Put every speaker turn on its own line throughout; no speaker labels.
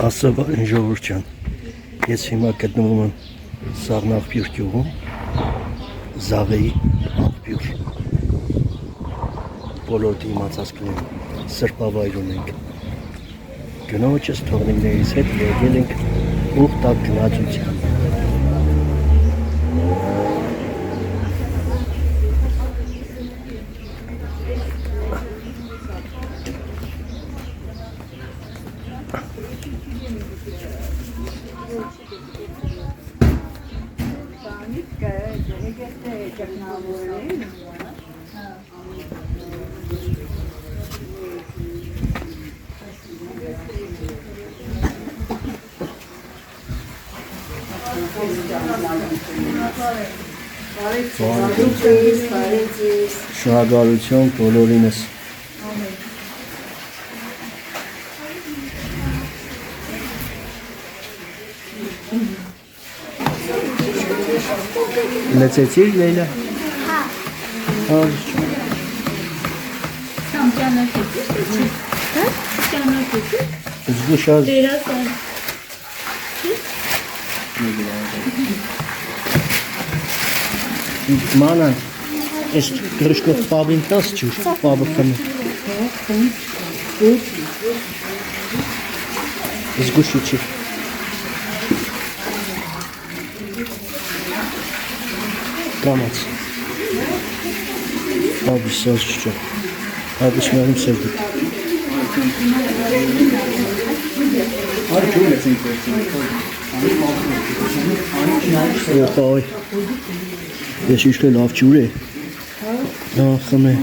Աստծո ժողովուրդ ջան, ես հիմա գտնվում եմ Սաղնաղբյուր գյուղում, Զավեի աղբյուր, բոլորդ իմացած կլինեն, սրբավայրում ենք, գնոջս թողնիկներից հետ եկել ենք ուղտակ գնացության։ Շնորհակալություն բոլորինս։ Լեցեցիր Լեյլա։ Հա։ Զգուշած։ Մանա, այս գրշկով պավին տաս չուր, պավը խմի։ Զգուշի չի։ Կամաց։ Պավի սազ չճա։ Պավի շմարում սերդի։ Ոհայ, ես իշտ է լավ ջուր է, խմ է։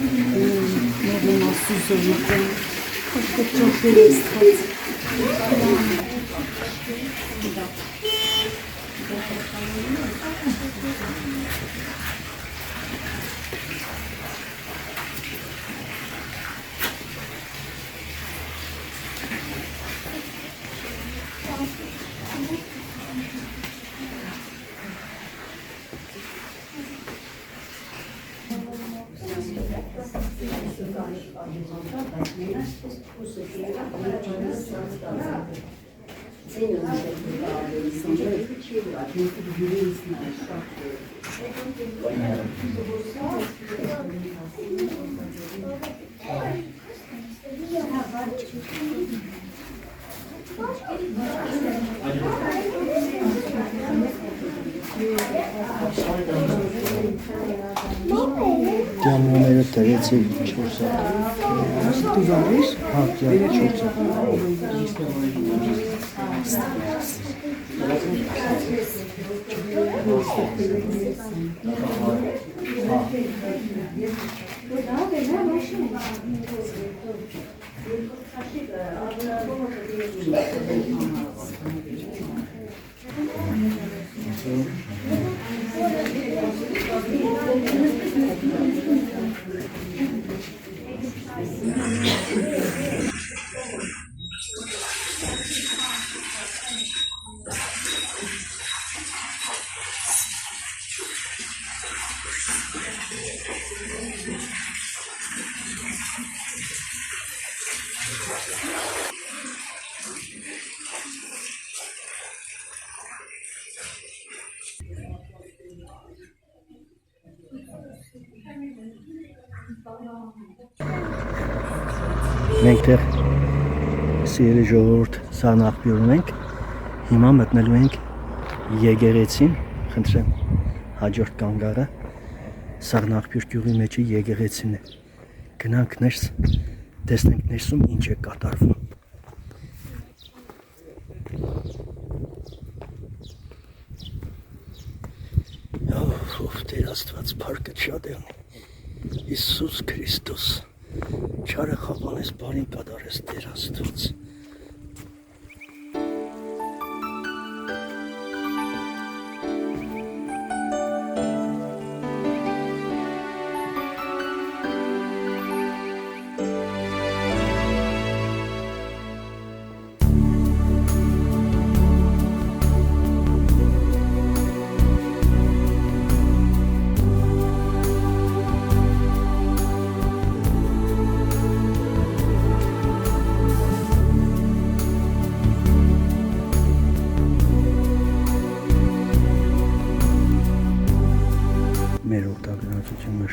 Դիամոները տրեցի 4 հատ։ Դու զանես? Հա, 4 Մենք դեռ սիրելի ժողովուրդ Սաղնաղբյուրում ենք, հիմա մտնելու ենք եկեղեցին, խնդրեմ հաջորդ կանգառը Սաղնաղբյուր գյուղի մեջի եկեղեցին է, գնանք ներս, տեսնենք ներսում ինչ է կատարվում։ Ով Տեր Աստված փառքը շատ է, Հիսուս Քրիստոս, չարը խափանես, բարին կատարես Տեր Աստված։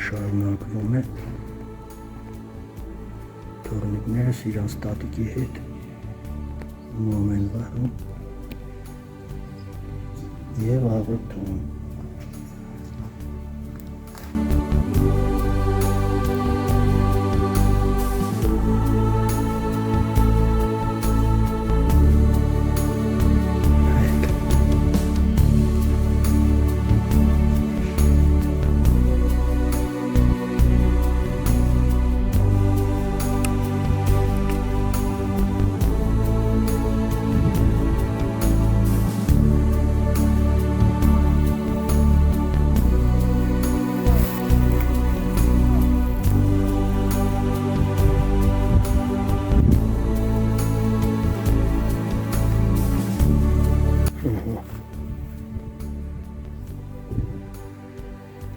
շարունակվում է թորնիկներս իրանց տատիկի հետ մոմ են վարում և աղոթում։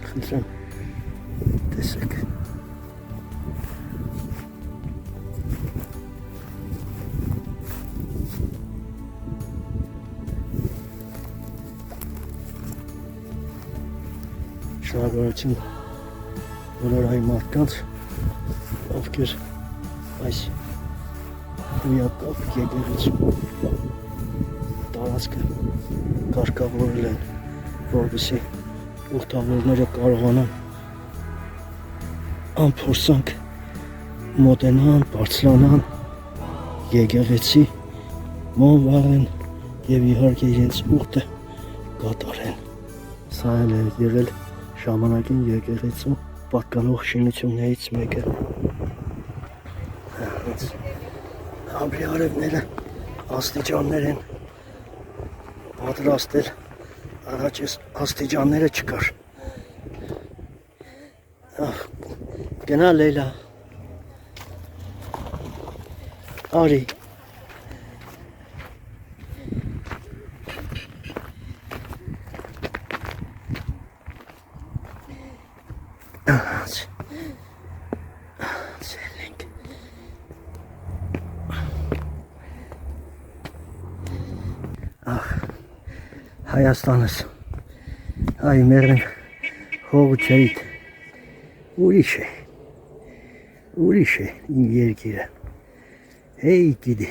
Խնդրեմ, տեսեք։ Շնորհակալություն բոլոր այն մարդկանց, ովքեր այս հույակապ եկեղեցու տարածքը կարգավորել են, որպեսզի ուխտավորները կարողանան անփորձանք մոտենան, բարձրանան եկեղեցի, մոմ վառեն և իհարկե իրենց ուխտը կատարեն։ Սա էլ է եղել ժամանակին եկեղեցու պատկանող շինություններից մեկը։ Ամրիարևները աստիճաններ են պատրաստել, առաջ ես աստիճանները չկար։ Գնա Լեյլա, արի։ Հայաստանս, այ մերն հողը չերիտ, ուրիշ է իմ երկիրը, հեյ գիդի,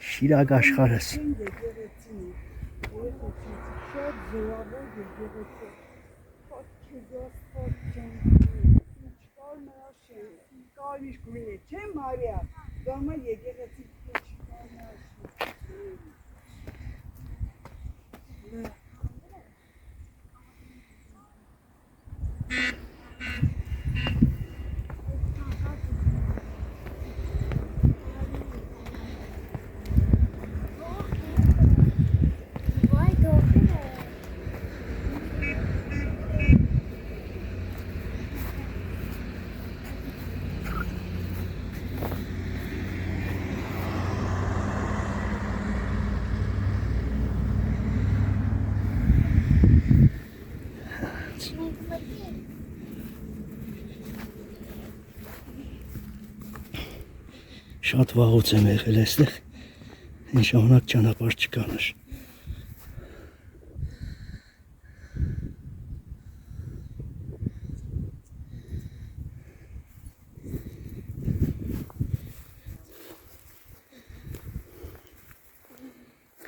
շիրակ աշխարհս։ Շատ վաղուց եմ եղել այստեղ, այն ժամանակ ճանապարհ չկար։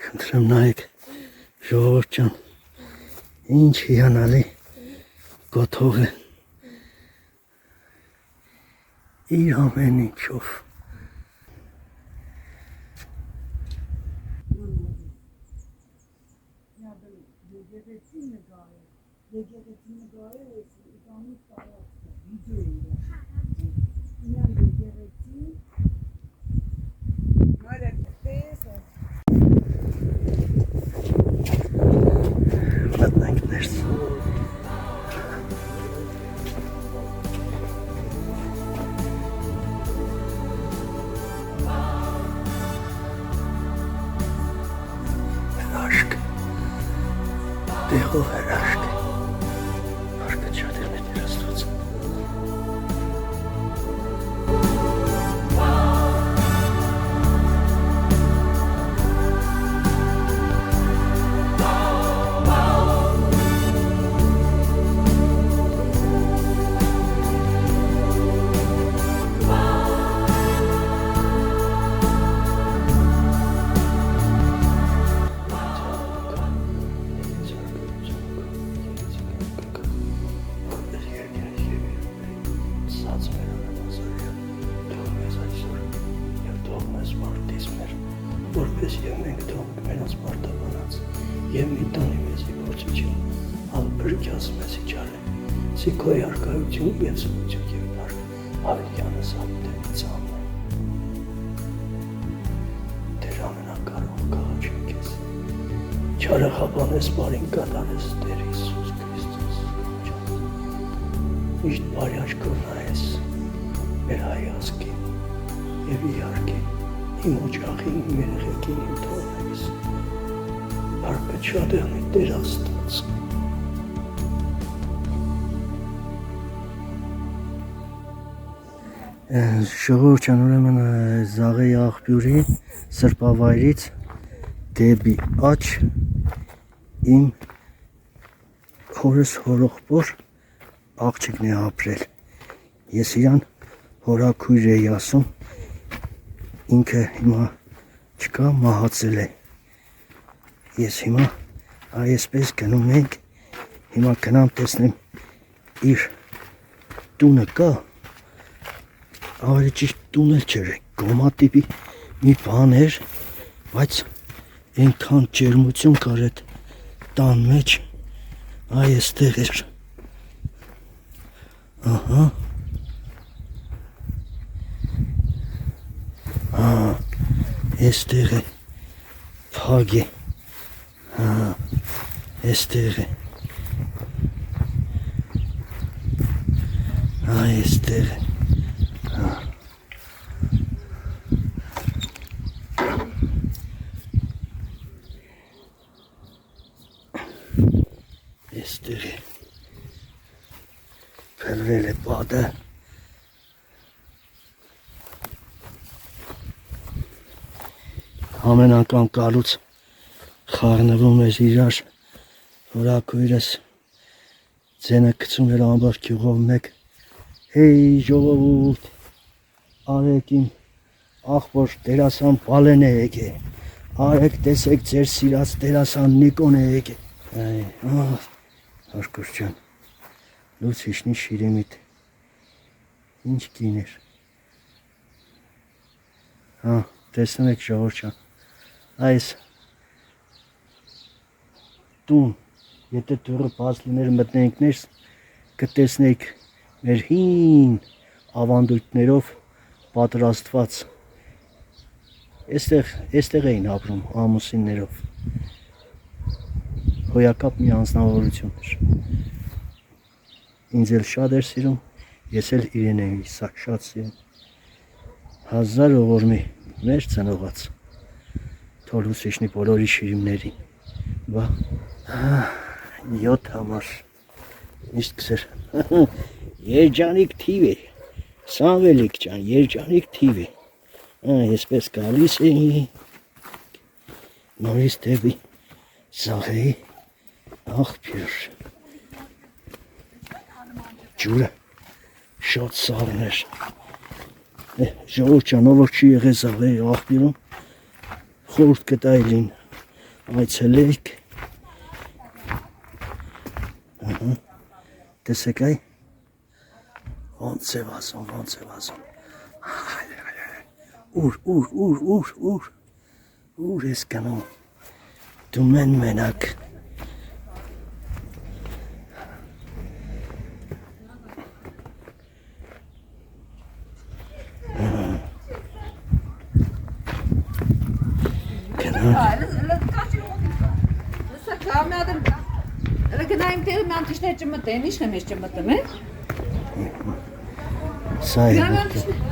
Խնդրեմ նայեք, ժողովուրդ ջան, ինչ հիանալի գոթող է, իր ամեն ինչով։ Մտնենք ներս։ Հրաշք, տեղով հրաշք, հարկը չադել է դեր աստված։ որպես եւ մենք թողնենք մենաց պարտականած եւ մի տանի մեզի փորձիչը ալբրկյաս մեզի ճարը սիկոյ արկայություն եւ սնություն եւ բար հավիտյանս ապտենից ամեն Տեր ամենակարող կաղաչին քեզ ճարը խաբանես բարին կատարես Տեր Հիսուս Քրիստոս միշտ բարի աչքով նայես մեր հայ ազգին եւ իհարկե իմ օջախին, իմ երեխեքին, իմ թողնելիս բարկը շատ եղնի Տեր Աստված Ժողովուրդ ջան, ուրեմն Զաղեի աղբյուրի սրբավայրից դեպի աջ իմ հորս հորողբոր աղջիկն է ապրել ես իրան հորաքույր էի ասում ինքը հիմա չկա մահացել է ես հիմա այսպես գնում ենք հիմա գնամ տեսնեմ իր տունը կա ավելի ճիշտ տուն էլ չէր գոմա տիպի մի բան էր բայց այնքան ջերմություն կար այդ տան մեջ այստեղ էր ահա այստեղ է փակ է այստեղ է այստեղ է այստեղ է փրվել է պատը ամեն անգամ գալուց խառնվում էր իրար հորաքույրս ձենը գցում էր ամբար գյուղով մեկ հեյ ժողովուրդ արեք իմ աղբոր դերասան Բալեն է եկել արեք տեսեք ձեր սիրած դերասան Նիկոն է եկել Հարկուս ջան լույս հիշնի շիրիմիտ ինչ կին էր տեսնում եք ժողովուրդ ջան այս տուն եթե դուրը բաց լիներ մտնենք ներս կտեսնեիք մեր հին ավանդույթներով պատրաստված այստեղ էին ապրում ամուսիններով հոյակապ մի անձնավորություն էր ինձ էլ շատ էր սիրում ես էլ իրեն էի շատ սիրում 1000 ողորմի մեր ծնողած թորուս իշնի բոլորի շիրիմներին բա 7 համար միշտ կսեր երջանիկ թիվ է Սամվելիկ ջան երջանիկ թիվ է այսպես գալիս էի նորից դեպի Զաղեի աղբյուր ջուրը շատ սառն էր ժողովուրդ ջան ով չի եղել Զաղեի աղբյուրում խորհուրդ կտային այցելեք տեսեք այ ոնց է վազում ուր ես գնում դու մենակ Սա է